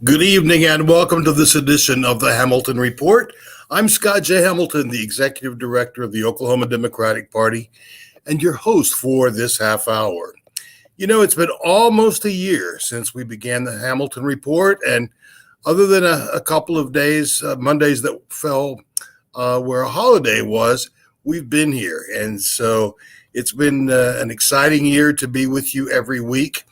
Good evening and welcome to this edition of the Hamilton Report. I'm Scott J. Hamilton, the Executive Director of the Oklahoma Democratic Party, and your host for this half hour. You know, it's been almost a year since we began the Hamilton Report, and other than a couple of days, Mondays that fell where a holiday was, we've been here. And so it's been an exciting year to be with you every week.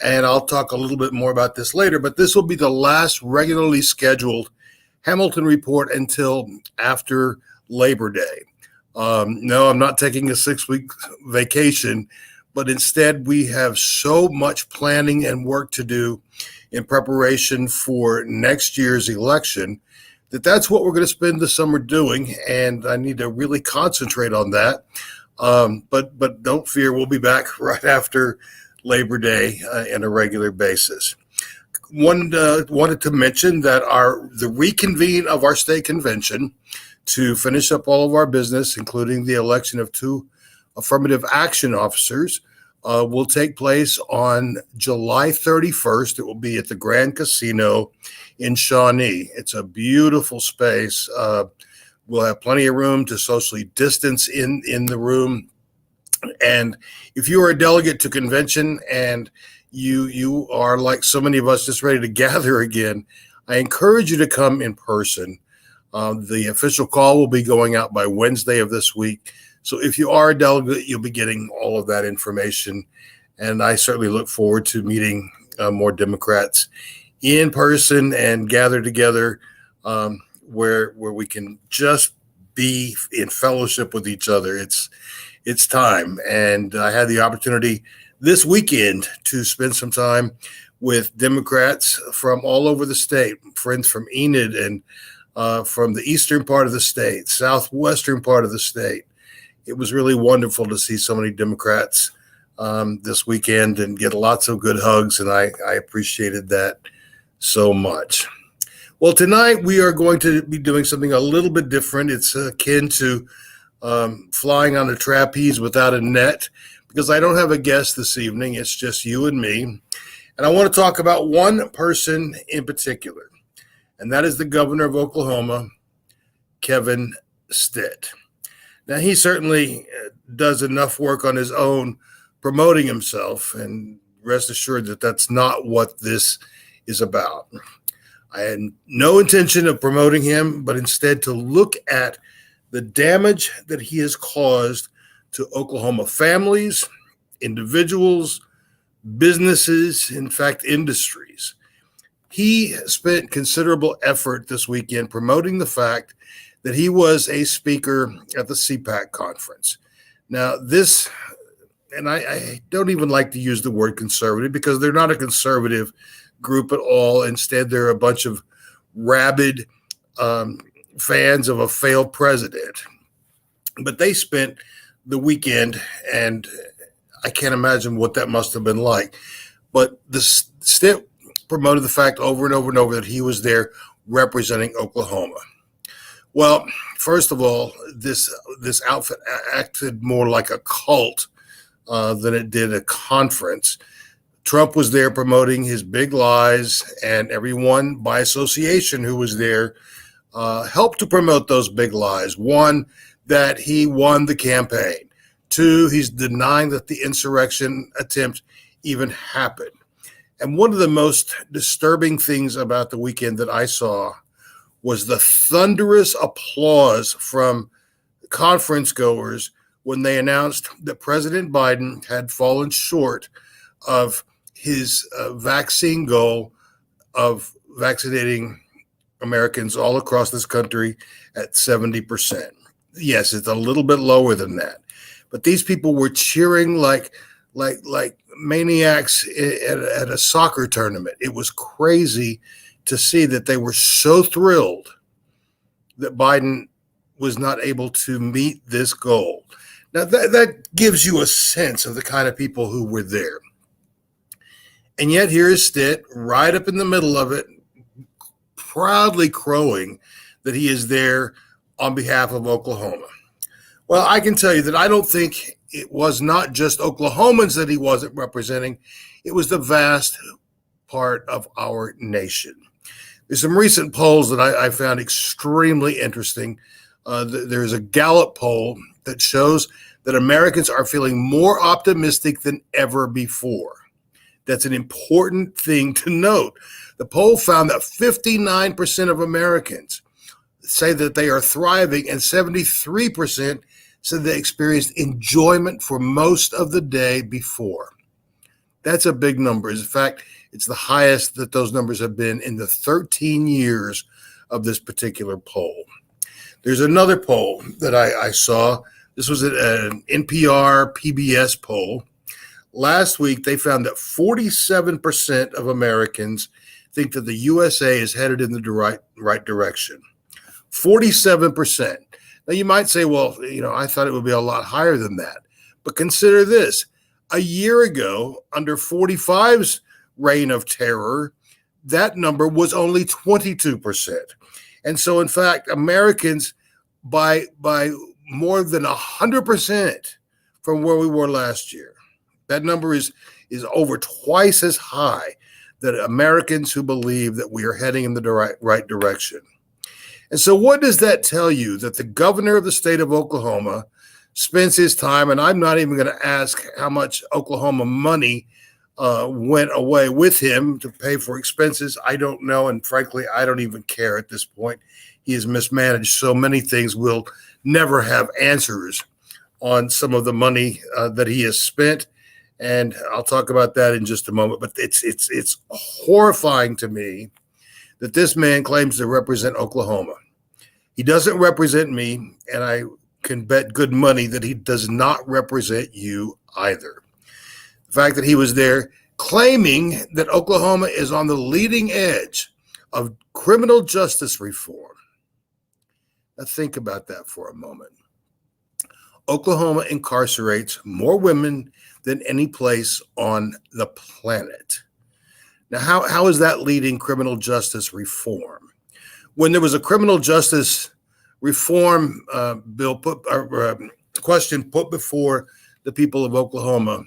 And I'll talk a little bit more about this later, but this will be the last regularly scheduled Hamilton Report until after Labor Day. No, I'm not taking a 6-week vacation, but instead we have so much planning and work to do in preparation for next year's election that's what we're going to spend the summer doing, and I need to really concentrate on that. But don't fear, we'll be back right after Labor Day on a regular basis. Wanted to mention that the reconvene of our state convention to finish up all of our business, including the election of 2 affirmative action officers, will take place on July 31st. It will be at the Grand Casino in Shawnee. It's a beautiful space. We'll have plenty of room to socially distance in the room. And if you are a delegate to convention and you are like so many of us just ready to gather again, I encourage you to come in person. The official call will be going out by Wednesday of this week. So if you are a delegate, you'll be getting all of that information. And I certainly look forward to meeting more Democrats in person and gather together where we can just be in fellowship with each other. It's time. And I had the opportunity this weekend to spend some time with Democrats from all over the state, friends from Enid and from the eastern part of the state, southwestern part of the state. It was really wonderful to see so many Democrats this weekend and get lots of good hugs, and I appreciated that so much. Well, tonight we are going to be doing something a little bit different. It's akin to flying on a trapeze without a net, because I don't have a guest this evening. It's just you and me. And I want to talk about one person in particular, and that is the governor of Oklahoma, Kevin Stitt. Now, he certainly does enough work on his own promoting himself, and rest assured that that's not what this is about. I had no intention of promoting him, but instead to look at the damage that he has caused to Oklahoma families, individuals, businesses, in fact, industries. He spent considerable effort this weekend promoting the fact that he was a speaker at the CPAC conference. Now, this, and I don't even like to use the word conservative because they're not a conservative group at all. Instead, they're a bunch of rabid fans of a failed president. But they spent the weekend, and I can't imagine what that must have been like. But the Stitt promoted the fact over and over and over that he was there representing Oklahoma. Well, first of all, this outfit acted more like a cult than it did a conference. Trump was there promoting his big lies, and everyone by association who was there helped to promote those big lies. One, that he won the campaign. Two, he's denying that the insurrection attempt even happened. And one of the most disturbing things about the weekend that I saw was the thunderous applause from conference goers when they announced that President Biden had fallen short of his vaccine goal of vaccinating Americans all across this country at 70%. Yes, it's a little bit lower than that, but these people were cheering like maniacs at a soccer tournament. It was crazy to see that they were so thrilled that Biden was not able to meet this goal. Now, that gives you a sense of the kind of people who were there. And yet here is Stitt right up in the middle of it, proudly crowing that he is there on behalf of Oklahoma. Well, I can tell you that I don't think it was not just Oklahomans that he wasn't representing. It was the vast part of our nation. There's some recent polls that I found extremely interesting. There's a Gallup poll that shows that Americans are feeling more optimistic than ever before. That's an important thing to note. The poll found that 59% of Americans say that they are thriving, and 73% said they experienced enjoyment for most of the day before. That's a big number. In fact, it's the highest that those numbers have been in the 13 years of this particular poll. There's another poll that I saw. This was an NPR PBS poll. Last week, they found that 47% of Americans think that the USA is headed in the right direction. 47%. Now, you might say, well, I thought it would be a lot higher than that. But consider this. A year ago, under 45's reign of terror, that number was only 22%. And so, in fact, Americans, by more than 100% from where we were last year, that number is over twice as high that Americans who believe that we are heading in the right direction. And so what does that tell you? That the governor of the state of Oklahoma spends his time, and I'm not even going to ask how much Oklahoma money went away with him to pay for expenses. I don't know, and frankly, I don't even care at this point. He has mismanaged so many things. We'll never have answers on some of the money that he has spent, and I'll talk about that in just a moment. But it's horrifying to me that this man claims to represent Oklahoma. He doesn't represent me, and I can bet good money that he does not represent you either. The fact that he was there claiming that Oklahoma is on the leading edge of criminal justice reform. Now think about that for a moment. Oklahoma incarcerates more women than any place on the planet. Now, how is that leading criminal justice reform? When there was a criminal justice reform bill question put before the people of Oklahoma,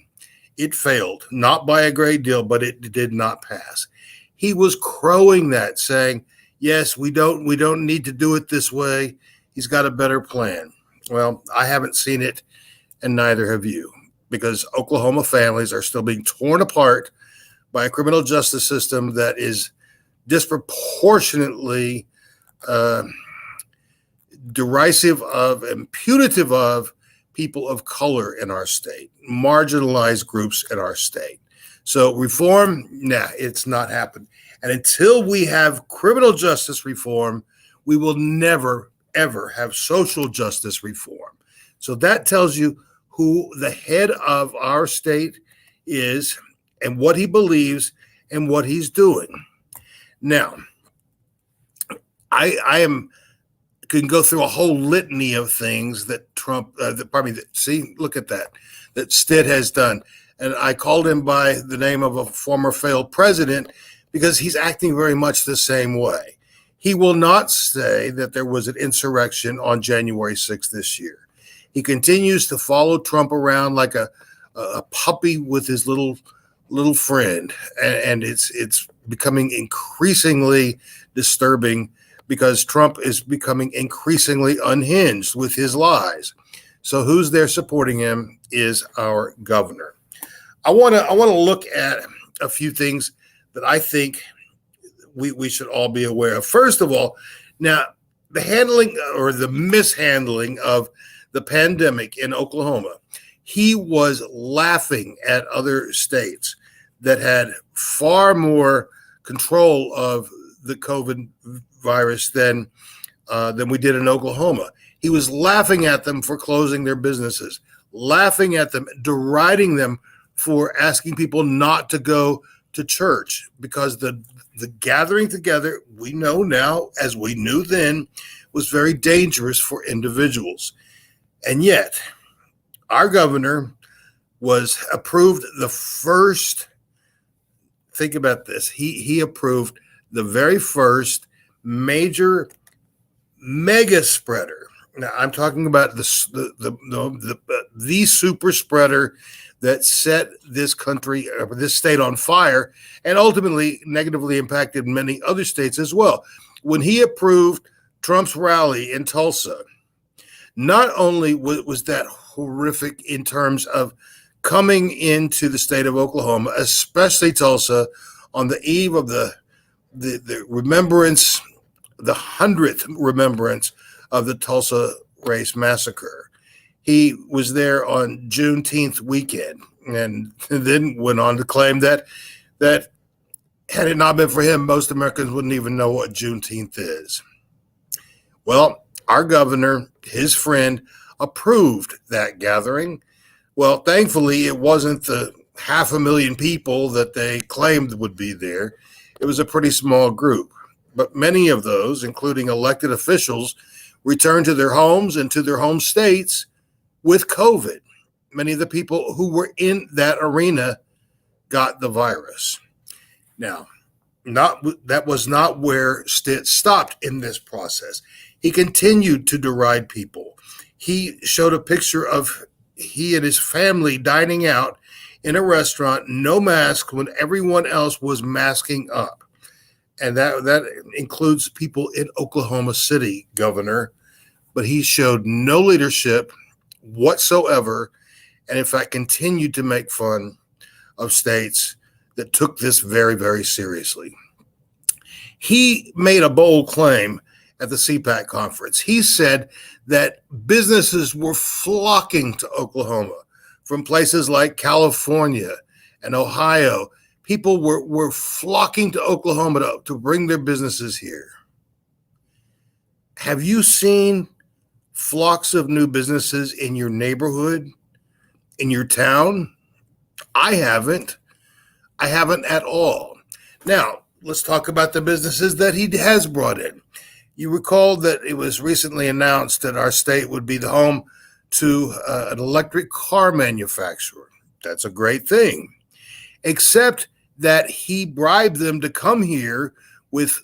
it failed, not by a great deal, but it did not pass. He was crowing that, saying, yes, we don't need to do it this way. He's got a better plan. Well, I haven't seen it, and neither have you, because Oklahoma families are still being torn apart by a criminal justice system that is disproportionately derisive of and punitive of people of color in our state, marginalized groups in our state. So reform, it's not happening. And until we have criminal justice reform, we will never, ever have social justice reform. So that tells you who the head of our state is and what he believes and what he's doing. Now, I can go through a whole litany of things that look at that Stitt has done. And I called him by the name of a former failed president because he's acting very much the same way. He will not say that there was an insurrection on January 6th this year. He continues to follow Trump around like a puppy with his little friend. And it's becoming increasingly disturbing because Trump is becoming increasingly unhinged with his lies. So who's there supporting him is our governor. I want to look at a few things that I think we should all be aware of. First of all, now the handling or the mishandling of the pandemic in Oklahoma, he was laughing at other states that had far more control of the COVID virus than we did in Oklahoma. He was laughing at them for closing their businesses, laughing at them, deriding them for asking people not to go to church because the gathering together, we know now, as we knew then, was very dangerous for individuals. And yet, our governor was approved the first, think about this, he approved the very first major mega spreader Now, I'm talking about the super spreader that set this country, this state on fire, and ultimately negatively impacted many other states as well. When he approved Trump's rally in Tulsa, not only was that horrific in terms of coming into the state of Oklahoma, especially Tulsa, on the eve of the remembrance, the 100th remembrance of the Tulsa race massacre. He was there on Juneteenth weekend, and then went on to claim that had it not been for him, most Americans wouldn't even know what Juneteenth is. Well, our governor, his friend, approved that gathering. Well, thankfully, it wasn't the 500,000 people that they claimed would be there. It was a pretty small group. But many of those, including elected officials, returned to their homes and to their home states with COVID. Many of the people who were in that arena got the virus. Now, that was not where Stitt stopped in this process. He continued to deride people. He showed a picture of he and his family dining out in a restaurant, no mask, when everyone else was masking up. And that includes people in Oklahoma City, Governor. But he showed no leadership whatsoever, and in fact continued to make fun of states that took this very, very seriously. He made a bold claim at the CPAC conference. He said that businesses were flocking to Oklahoma from places like California and Ohio. People were flocking to Oklahoma to bring their businesses here. Have you seen flocks of new businesses in your neighborhood, in your town? I haven't. I haven't at all. Now, let's talk about the businesses that he has brought in. You recall that it was recently announced that our state would be the home to an electric car manufacturer. That's a great thing, except that he bribed them to come here with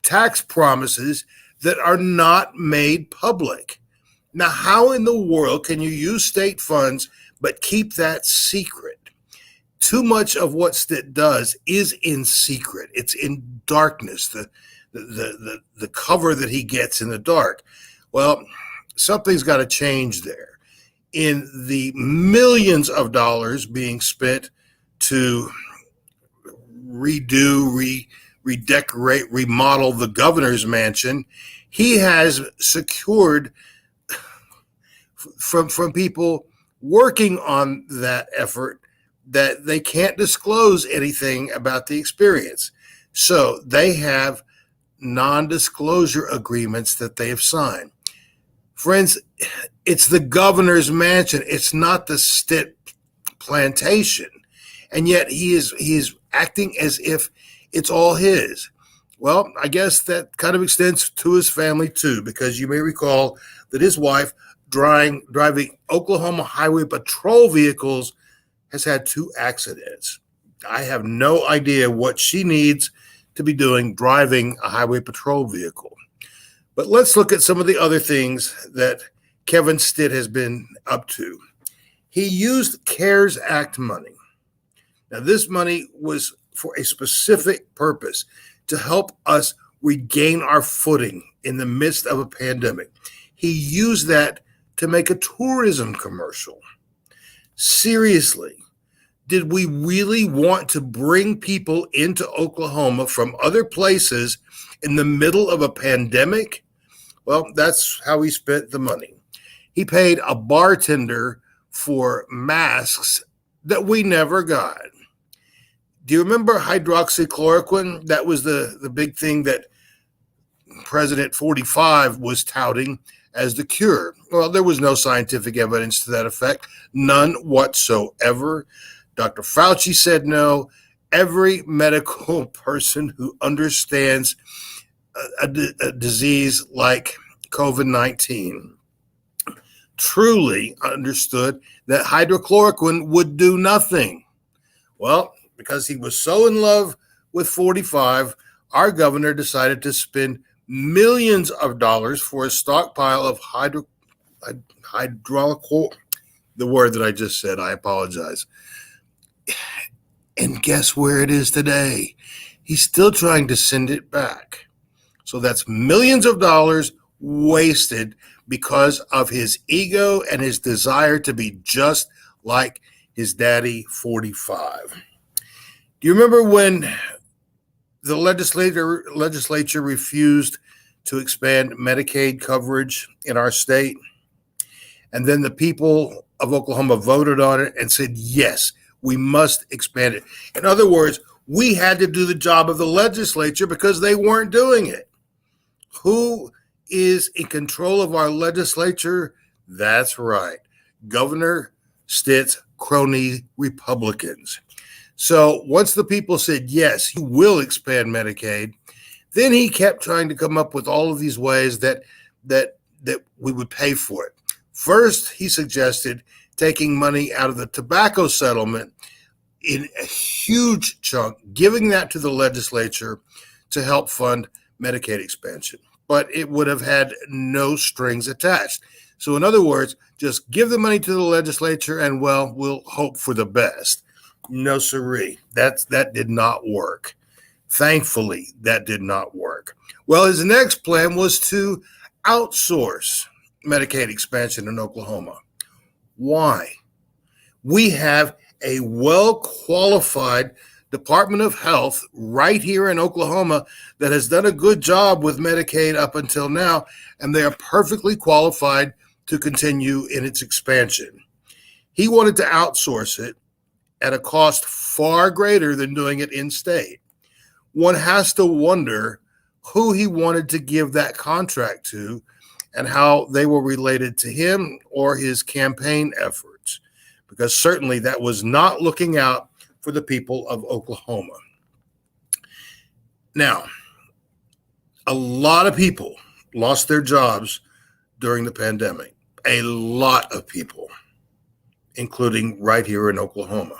tax promises that are not made public. Now, how in the world can you use state funds but keep that secret? Too much of what Stitt does is in secret. It's in darkness, the cover that he gets in the dark. Well, something's got to change there. In the millions of dollars being spent to redecorate, remodel the governor's mansion, he has secured from people working on that effort that they can't disclose anything about the experience. So they have non-disclosure agreements that they have signed. Friends, it's the governor's mansion. It's not the Stitt plantation. And yet he is acting as if it's all his. Well, I guess that kind of extends to his family too, because you may recall that his wife, driving Oklahoma Highway Patrol vehicles, has had 2 accidents. I have no idea what she needs to be doing driving a highway patrol vehicle. But let's look at some of the other things that Kevin Stitt has been up to. He used CARES Act money. Now, this money was for a specific purpose, to help us regain our footing in the midst of a pandemic. He used that to make a tourism commercial. Seriously, did we really want to bring people into Oklahoma from other places in the middle of a pandemic? Well, that's how he spent the money. He paid a bartender for masks that we never got. Do you remember hydroxychloroquine? That was the big thing that President 45 was touting as the cure. Well, there was no scientific evidence to that effect, none whatsoever. Dr. Fauci said no. Every medical person who understands a disease like COVID-19 truly understood that hydrochloroquine would do nothing. Well, because he was so in love with 45, our governor decided to spend millions of dollars for a stockpile of hydraulic, the word that I just said, I apologize. And guess where it is today? He's still trying to send it back. So that's millions of dollars wasted because of his ego and his desire to be just like his daddy, 45. Do you remember when the legislature refused to expand Medicaid coverage in our state? And then the people of Oklahoma voted on it and said, yes, we must expand it. In other words, we had to do the job of the legislature because they weren't doing it. Who is in control of our legislature? That's right, Governor Stitt's crony Republicans. So once the people said, yes, you will expand Medicaid, then he kept trying to come up with all of these ways that we would pay for it. First, he suggested taking money out of the tobacco settlement in a huge chunk, giving that to the legislature to help fund Medicaid expansion. But it would have had no strings attached. So in other words, just give the money to the legislature and, well, we'll hope for the best. No siree. That did not work. Thankfully, that did not work. Well, his next plan was to outsource Medicaid expansion in Oklahoma. Why? We have a well-qualified Department of Health right here in Oklahoma that has done a good job with Medicaid up until now, and they are perfectly qualified to continue in its expansion. He wanted to outsource it at a cost far greater than doing it in state. One has to wonder who he wanted to give that contract to and how they were related to him or his campaign efforts, because certainly that was not looking out for the people of Oklahoma. Now, a lot of people lost their jobs during the pandemic. A lot of people, including right here in Oklahoma.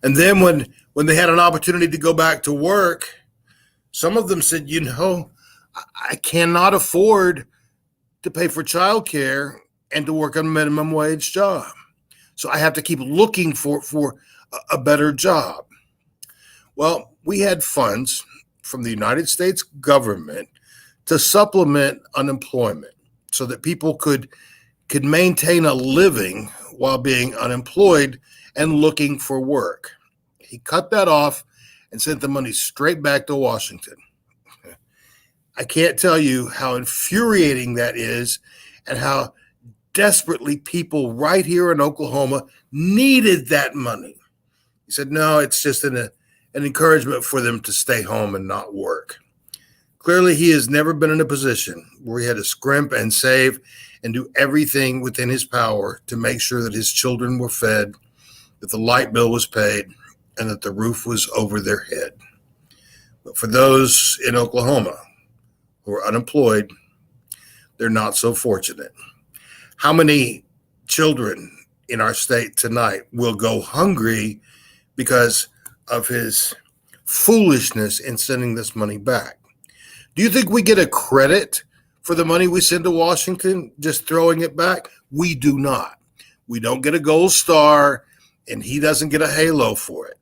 And then when they had an opportunity to go back to work, some of them said, I cannot afford to pay for childcare and to work a minimum wage job. So I have to keep looking for a better job. Well, we had funds from the United States government to supplement unemployment so that people could maintain a living while being unemployed and looking for work. He cut that off and sent the money straight back to Washington. I can't tell you how infuriating that is and how desperately people right here in Oklahoma needed that money. He said, no, it's just an encouragement for them to stay home and not work. Clearly, he has never been in a position where he had to scrimp and save and do everything within his power to make sure that his children were fed, that the light bill was paid, and that the roof was over their head. But for those in Oklahoma who are unemployed, they're not so fortunate. How many children in our state tonight will go hungry because of his foolishness in sending this money back? Do you think we get a credit for the money we send to Washington, just throwing it back? We do not. We don't get a gold star, and he doesn't get a halo for it.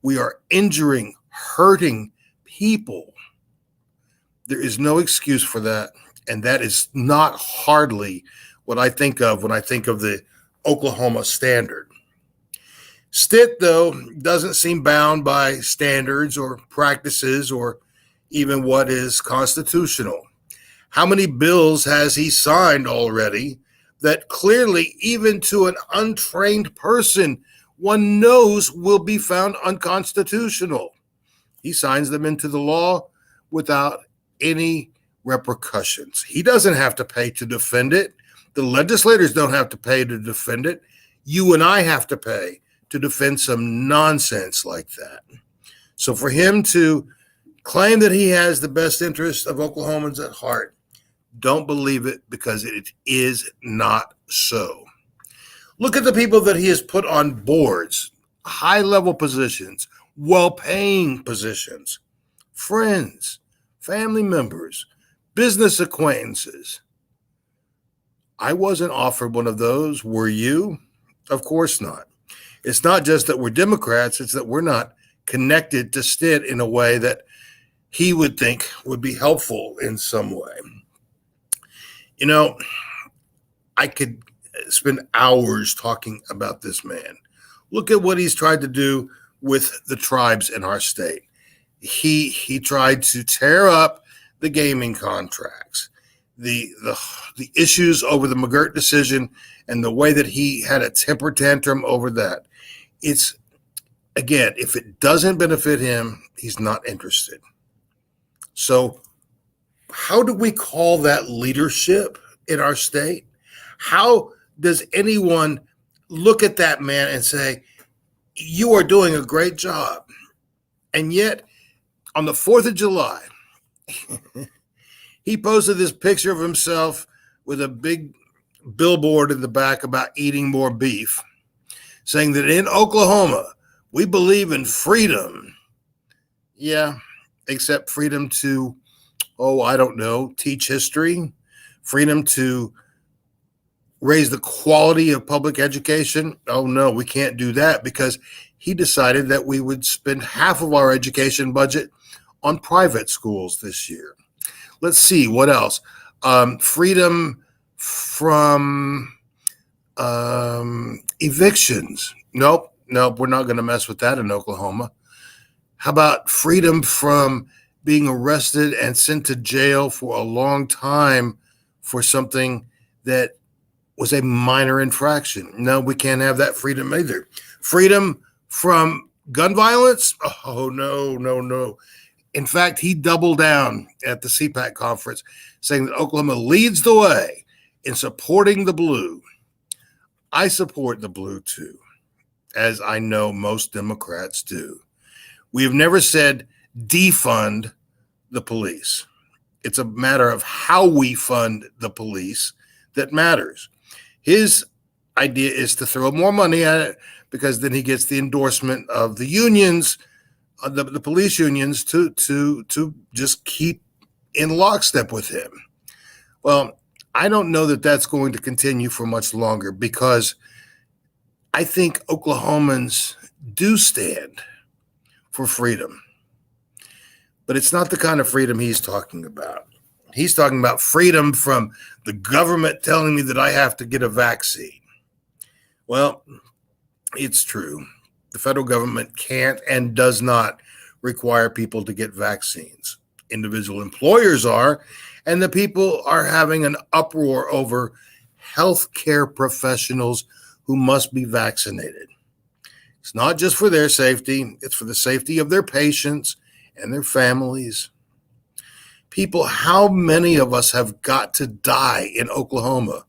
We are injuring, hurting people. There is no excuse for that, and that is not hardly what I think of when I think of the Oklahoma standard. Stitt, though, doesn't seem bound by standards or practices or even what is constitutional. How many bills has he signed already that clearly, even to an untrained person, one knows will be found unconstitutional? He signs them into the law without any repercussions. He doesn't have to pay to defend it. The legislators don't have to pay to defend it. You and I have to pay to defend some nonsense like that. So for him to claim that he has the best interest of Oklahomans at heart, don't believe it, because it is not so. Look at the people that he has put on boards, high-level positions, well-paying positions, friends, family members, business acquaintances. I wasn't offered one of those. Were you? Of course not. It's not just that we're Democrats, it's that we're not connected to Stitt in a way that he would think would be helpful in some way. You know, I could spend hours talking about this man. Look at what he's tried to do with the tribes in our state. He tried to tear up the gaming contracts, the issues over the McGirt decision, and the way that he had a temper tantrum over that. It's, again, if it doesn't benefit him, he's not interested. So how do we call that leadership in our state? How does anyone look at that man and say, you are doing a great job? And yet, on the 4th of July, he posted this picture of himself with a big billboard in the back about eating more beef, saying that in Oklahoma, we believe in freedom. Yeah, except freedom to, I don't know, teach history, freedom to raise the quality of public education. Oh, no, we can't do that because he decided that we would spend half of our education budget on private schools this year. Let's see, what else? Freedom from evictions. Nope, we're not going to mess with that in Oklahoma. How about freedom from being arrested and sent to jail for a long time for something that was a minor infraction? No, we can't have that freedom either. Freedom from gun violence? Oh, no. In fact, he doubled down at the CPAC conference, saying that Oklahoma leads the way in supporting the blue. I support the blue too, as I know most Democrats do. We have never said defund the police. It's a matter of how we fund the police that matters. His idea is to throw more money at it because then he gets the endorsement of the unions, the police unions, to just keep in lockstep with him. Well, I don't know that that's going to continue for much longer because I think Oklahomans do stand for freedom. But it's not the kind of freedom he's talking about. He's talking about freedom from the government telling me that I have to get a vaccine. Well, it's true. The federal government can't and does not require people to get vaccines. Individual employers are, and the people are having an uproar over healthcare professionals who must be vaccinated. It's not just for their safety, it's for the safety of their patients and their families. People, how many of us have got to die in Oklahoma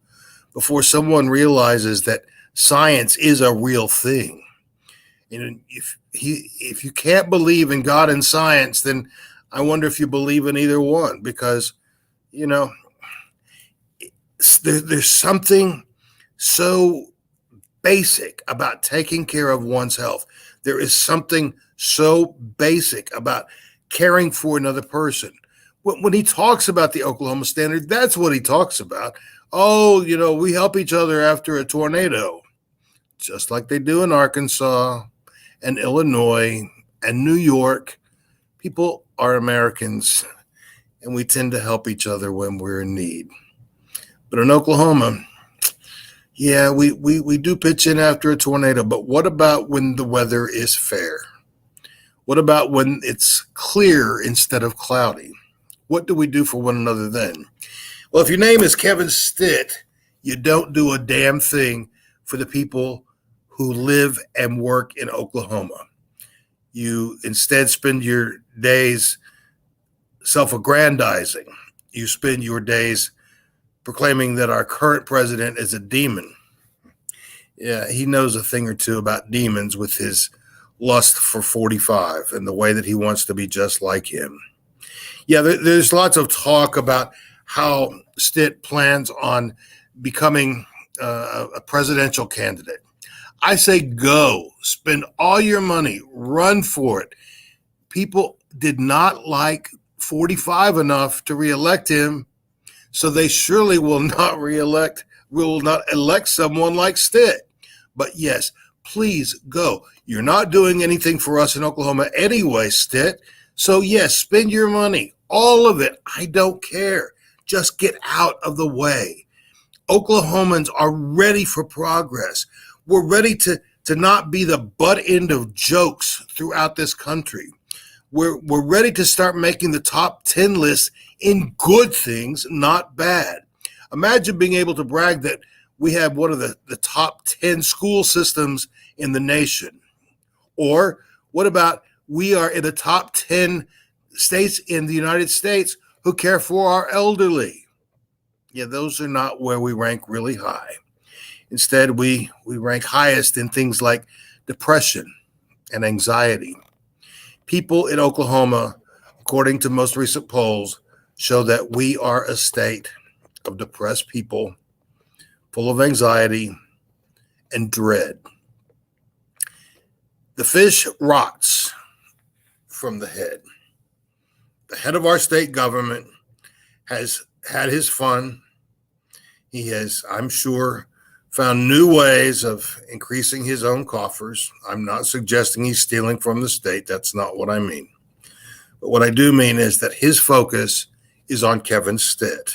before someone realizes that science is a real thing? And if you can't believe in God and science, then I wonder if you believe in either one, because, there's something so basic about taking care of one's health. There is something so basic about caring for another person. When he talks about the Oklahoma standard, that's what he talks about. Oh, we help each other after a tornado, just like they do in Arkansas and Illinois and New York. People are Americans, and we tend to help each other when we're in need. But in Oklahoma, yeah, we do pitch in after a tornado, but what about when the weather is fair? What about when it's clear instead of cloudy? What do we do for one another then? Well, if your name is Kevin Stitt, you don't do a damn thing for the people who live and work in Oklahoma. You instead spend your days self-aggrandizing. You spend your days proclaiming that our current president is a demon. Yeah, he knows a thing or two about demons with his lust for 45 and the way that he wants to be just like him. Yeah, there's lots of talk about how Stitt plans on becoming a presidential candidate. I say go, spend all your money, run for it. People did not like 45 enough to reelect him, so they surely will not elect someone like Stitt. But yes, please go. You're not doing anything for us in Oklahoma anyway, Stitt. So yes, spend your money, all of it. I don't care. Just get out of the way. Oklahomans are ready for progress. We're ready to not be the butt end of jokes throughout this country. We're ready to start making the top 10 list in good things, not bad. Imagine being able to brag that we have one of the top 10 school systems in the nation. Or what about we are in the top 10 states in the United States who care for our elderly? Yeah, those are not where we rank really high. Instead, we rank highest in things like depression and anxiety. People in Oklahoma, according to most recent polls, show that we are a state of depressed people, full of anxiety and dread. The fish rots from the head. The head of our state government has had his fun. He has, I'm sure, found new ways of increasing his own coffers. I'm not suggesting he's stealing from the state. That's not what I mean. But what I do mean is that his focus is on Kevin Stitt.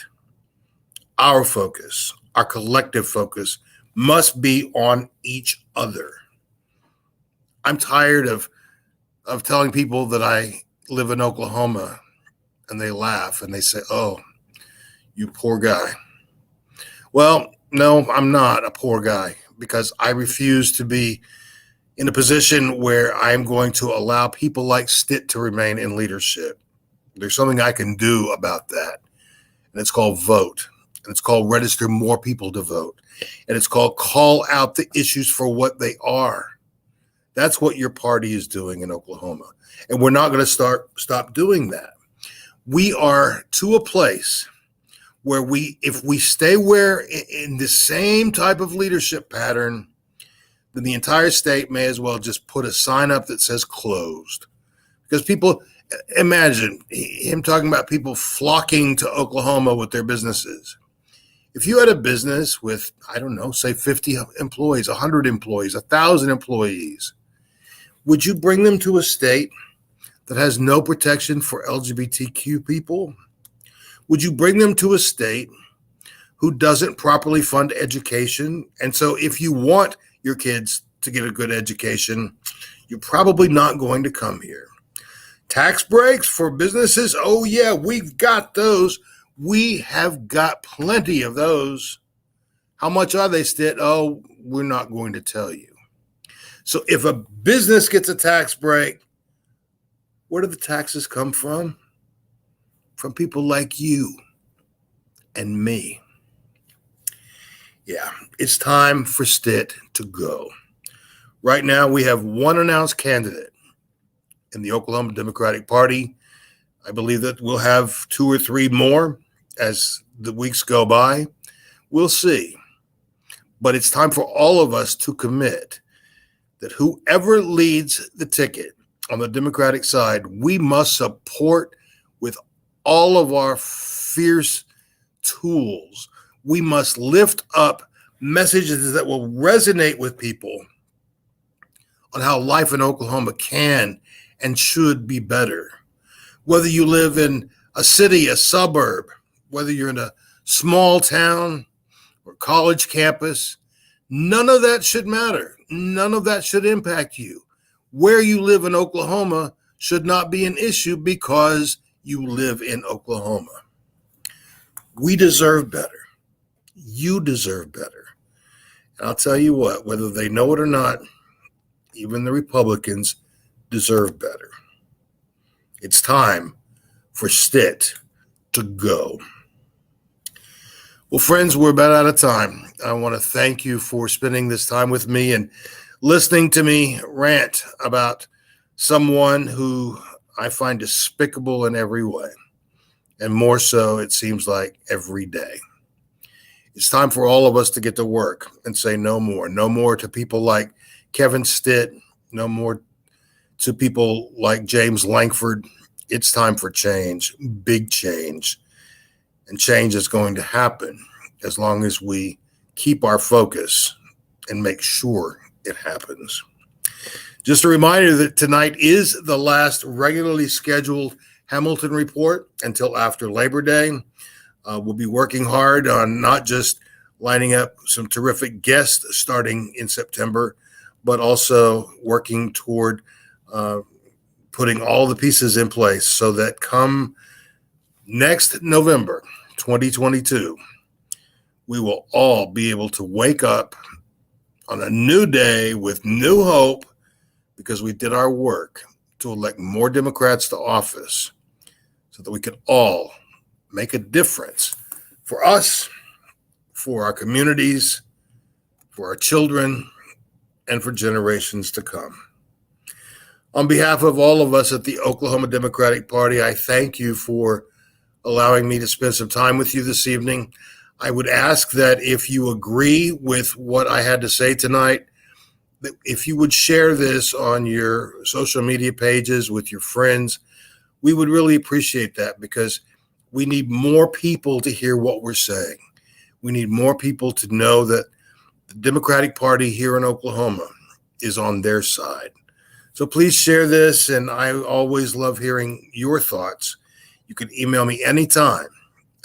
Our focus, our collective focus, must be on each other. I'm tired of telling people that I live in Oklahoma, and they laugh and they say, "Oh, you poor guy." Well, no, I'm not a poor guy, because I refuse to be in a position where I'm going to allow people like Stitt to remain in leadership. There's something I can do about that, and it's called vote, and it's called register more people to vote, and it's called call out the issues for what they are. That's what your party is doing in Oklahoma, and we're not going to stop doing that. We are to a place where if we stay in the same type of leadership pattern, then the entire state may as well just put a sign up that says closed. Because people, imagine him talking about people flocking to Oklahoma with their businesses. If you had a business with, I don't know, say 50 employees, 100 employees, 1,000 employees, would you bring them to a state that has no protection for LGBTQ people? Would you bring them to a state who doesn't properly fund education? And so if you want your kids to get a good education, you're probably not going to come here. Tax breaks for businesses? Oh, yeah, we've got those. We have got plenty of those. How much are they, Stitt? Oh, we're not going to tell you. So if a business gets a tax break, where do the taxes come from? From people like you and me. Yeah, it's time for Stitt to go. Right now, we have one announced candidate in the Oklahoma Democratic Party. I believe that we'll have 2 or 3 more as the weeks go by. We'll see. But it's time for all of us to commit that whoever leads the ticket on the Democratic side, we must support with all of our fierce tools. We must lift up messages that will resonate with people on how life in Oklahoma can and should be better. Whether you live in a city, a suburb, whether you're in a small town or college campus, none of that should matter. None of that should impact you. Where you live in Oklahoma should not be an issue because you live in Oklahoma. We deserve better. You deserve better. And I'll tell you what, whether they know it or not, even the Republicans deserve better. It's time for Stitt to go. Well, friends, we're about out of time. I want to thank you for spending this time with me and listening to me rant about someone who I find despicable in every way, and more so, it seems like, every day. It's time for all of us to get to work and say no more. No more to people like Kevin Stitt. No more to people like James Lankford. It's time for change, big change. And change is going to happen as long as we keep our focus and make sure it happens. Just a reminder that tonight is the last regularly scheduled Hamilton Report until after Labor Day. We'll be working hard on not just lining up some terrific guests starting in September, but also working toward putting all the pieces in place so that come next November 2022, we will all be able to wake up on a new day with new hope because we did our work to elect more Democrats to office so that we could all make a difference for us, for our communities, for our children, and for generations to come. On behalf of all of us at the Oklahoma Democratic Party, I thank you for allowing me to spend some time with you this evening. I would ask that if you agree with what I had to say tonight, that if you would share this on your social media pages with your friends, we would really appreciate that because we need more people to hear what we're saying. We need more people to know that the Democratic Party here in Oklahoma is on their side. So please share this, and I always love hearing your thoughts. You can email me anytime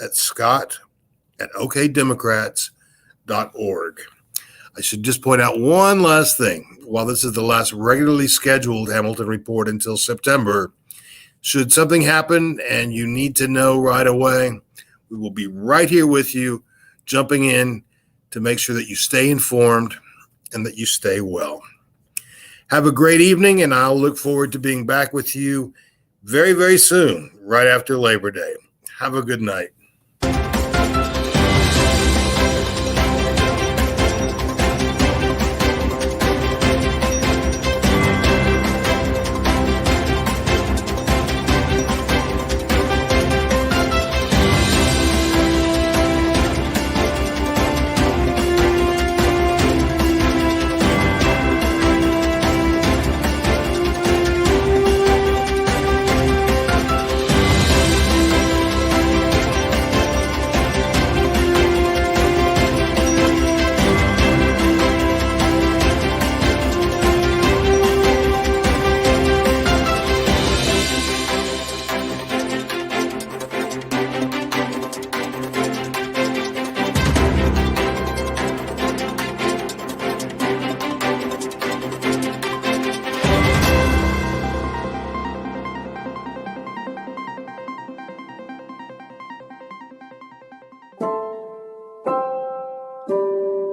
at scott@okdemocrats.org. I should just point out one last thing. While this is the last regularly scheduled Hamilton Report until September, should something happen and you need to know right away, we will be right here with you, jumping in to make sure that you stay informed and that you stay well. Have a great evening, and I'll look forward to being back with you very, very soon, right after Labor Day. Have a good night.